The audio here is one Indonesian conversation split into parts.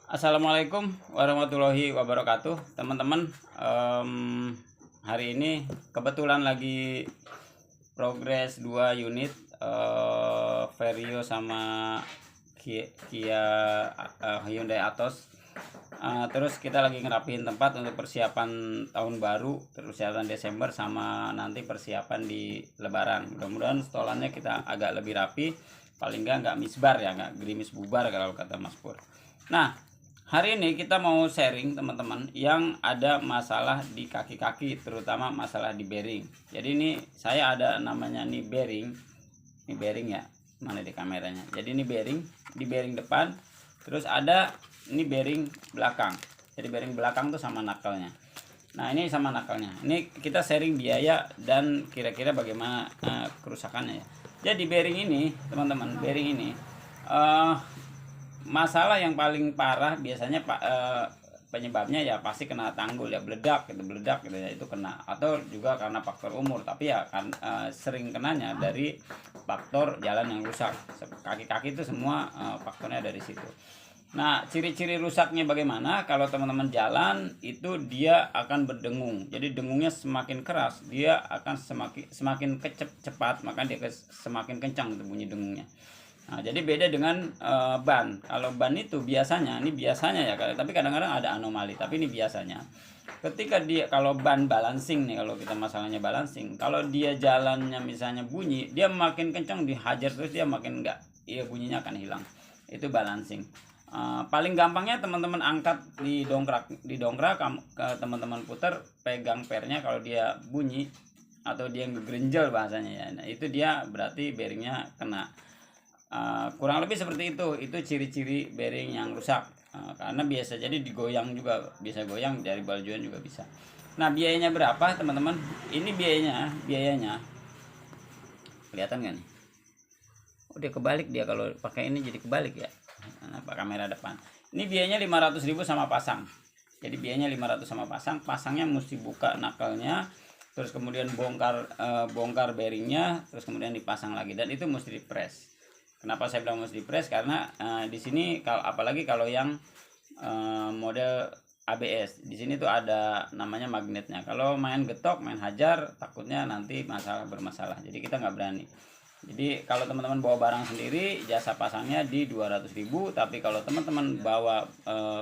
Assalamualaikum warahmatullahi wabarakatuh, teman-teman. Hari ini kebetulan lagi progres 2 unit Vario sama Kia Hyundai Atos. Terus kita lagi ngerapiin tempat untuk persiapan tahun baru, persiapan Desember sama nanti persiapan di Lebaran. Mudah-mudahan stolannya kita agak lebih rapi, paling nggak misbar ya, nggak gerimis bubar kalau kata Mas Pur. Nah, hari ini kita mau sharing teman-teman yang ada masalah di kaki-kaki, terutama masalah di bearing. Jadi ini saya ada namanya nih bearing. Ini bearing ya, mana di kameranya. Jadi ini bearing, di bearing depan. Terus ada ini bearing belakang. Jadi bearing belakang tuh sama nakalnya. Nah, ini sama nakalnya. Ini kita sharing biaya dan kira-kira bagaimana kerusakannya ya. Jadi bearing ini, teman-teman, bearing ini masalah yang paling parah biasanya penyebabnya ya pasti kena tanggul ya, beledak gitu ya, itu kena, atau juga karena faktor umur, tapi ya kan sering kenanya dari faktor jalan yang rusak. Kaki-kaki itu semua faktornya dari situ. Nah, ciri-ciri rusaknya bagaimana? Kalau teman-teman jalan itu dia akan berdengung. Jadi dengungnya semakin keras, dia akan semakin cepat, maka dia semakin kencang itu bunyi dengungnya. Nah, jadi beda dengan ban. Kalau ban itu biasanya, ini biasanya ya, tapi kadang-kadang ada anomali, tapi ini biasanya. Ketika dia, kalau ban balancing nih, kalau kita masalahnya balancing, kalau dia jalannya misalnya bunyi, dia makin kencang dihajar terus dia makin enggak, iya bunyinya akan hilang. Itu balancing. Paling gampangnya teman-teman angkat di dongkrak ke teman-teman putar, pegang pernya, kalau dia bunyi atau dia ngegrenjel bahasanya ya, nah itu dia berarti bearingnya kena. Kurang lebih seperti itu ciri-ciri bearing yang rusak. Karena biasa jadi digoyang juga, bisa goyang dari baljuan juga bisa. Nah, biayanya berapa teman-teman? Ini biayanya kelihatan kan nih? Udah kebalik dia, kalau pakai ini jadi kebalik ya. Nah, kamera depan. Ini biayanya 500.000 sama pasang. Jadi biayanya 500 sama pasang. Pasangnya mesti buka nakalnya, terus kemudian bongkar bearingnya, terus kemudian dipasang lagi, dan itu mesti dipres. Kenapa saya bilang mesti dipres? Karena di sini apalagi kalau yang model ABS, di sini tuh ada namanya magnetnya. Kalau main getok, main hajar, takutnya nanti bermasalah. Jadi kita nggak berani. Jadi kalau teman-teman bawa barang sendiri, jasa pasangnya di 200.000. Tapi kalau teman-teman bawa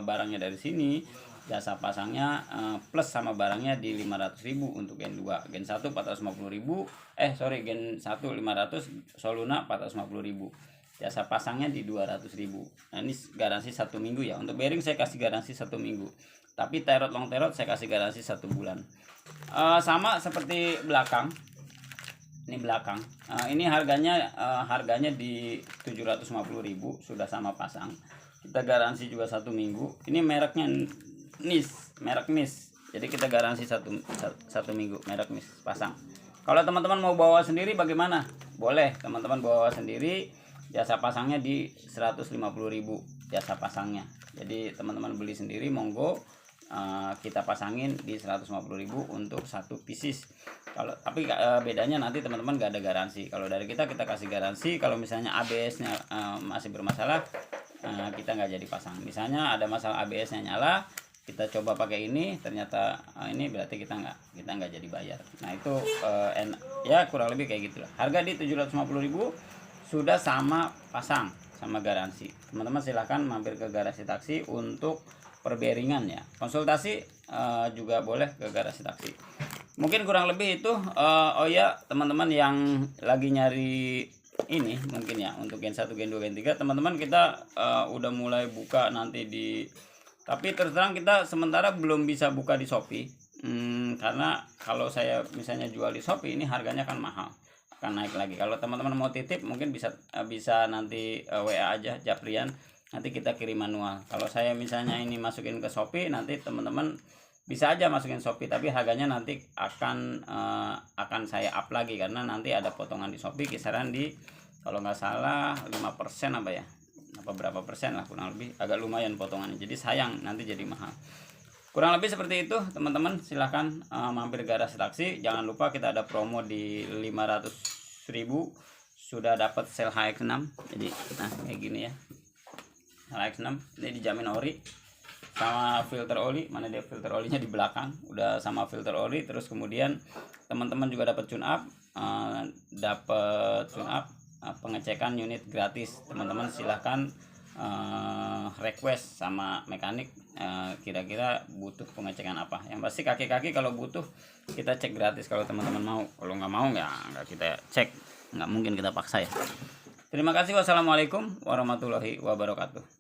barangnya dari sini, jasa pasangnya plus sama barangnya di 500.000 untuk gen 2. Gen 1 450.000. Gen 1 500, Soluna 450.000. Jasa pasangnya di 200.000. Nah, ini garansi 1 minggu ya. Untuk bearing saya kasih garansi 1 minggu. Tapi long terot saya kasih garansi 1 bulan. Sama seperti belakang. Ini belakang. Ini harganya di 750.000 sudah sama pasang. Kita garansi juga 1 minggu. Ini mereknya merek NIS. Jadi kita garansi satu minggu, merek NIS pasang. Kalau teman-teman mau bawa sendiri bagaimana? Boleh teman-teman bawa sendiri, jasa pasangnya di 150.000 jasa pasangnya. Jadi teman-teman beli sendiri monggo, kita pasangin di 150.000 untuk 1 pieces. Tapi bedanya nanti teman-teman gak ada garansi. Kalau dari kita kasih garansi. Kalau misalnya ABS-nya masih bermasalah, kita nggak jadi pasang. Misalnya ada masalah ABS-nya nyala, kita coba pakai ini, ternyata ini berarti kita nggak jadi bayar. Nah itu ya kurang lebih kayak gitulah. Harga di 750.000 sudah sama pasang, sama garansi. Teman-teman silahkan mampir ke garasi taksi untuk perberingan ya. Konsultasi juga boleh ke garasi taksi. Mungkin kurang lebih itu. Oh ya, teman-teman yang lagi nyari ini mungkin ya untuk gen 1, gen 2, gen 3, teman-teman kita udah mulai buka nanti tapi terus terang kita sementara belum bisa buka di Shopee. Karena kalau saya misalnya jual di Shopee ini harganya kan mahal, akan naik lagi. Kalau teman-teman mau titip mungkin bisa nanti WA aja Japrian, nanti kita kirim manual. Kalau saya misalnya ini masukin ke Shopee, nanti teman-teman bisa aja masukin Shopee, tapi harganya nanti akan saya up lagi, karena nanti ada potongan di Shopee kisaran di, kalau nggak salah 5% apa ya, berapa persen lah, kurang lebih agak lumayan potongannya. Jadi sayang nanti jadi mahal. Kurang lebih seperti itu teman-teman. Silahkan mampir garasi taksi. Jangan lupa kita ada promo di 500.000 sudah dapat sel HX6. Jadi nah kayak gini ya. LX6 ini dijamin ori sama filter oli. Mana dia filter olinya di belakang, udah sama filter oli. Terus kemudian teman-teman juga dapat tune up, pengecekan unit gratis. Teman-teman silahkan request sama mekanik kira-kira butuh pengecekan apa. Yang pasti kaki-kaki kalau butuh kita cek gratis kalau teman-teman mau. Kalau nggak mau ya nggak kita cek, nggak mungkin kita paksa ya. Terima kasih. Wassalamualaikum warahmatullahi wabarakatuh.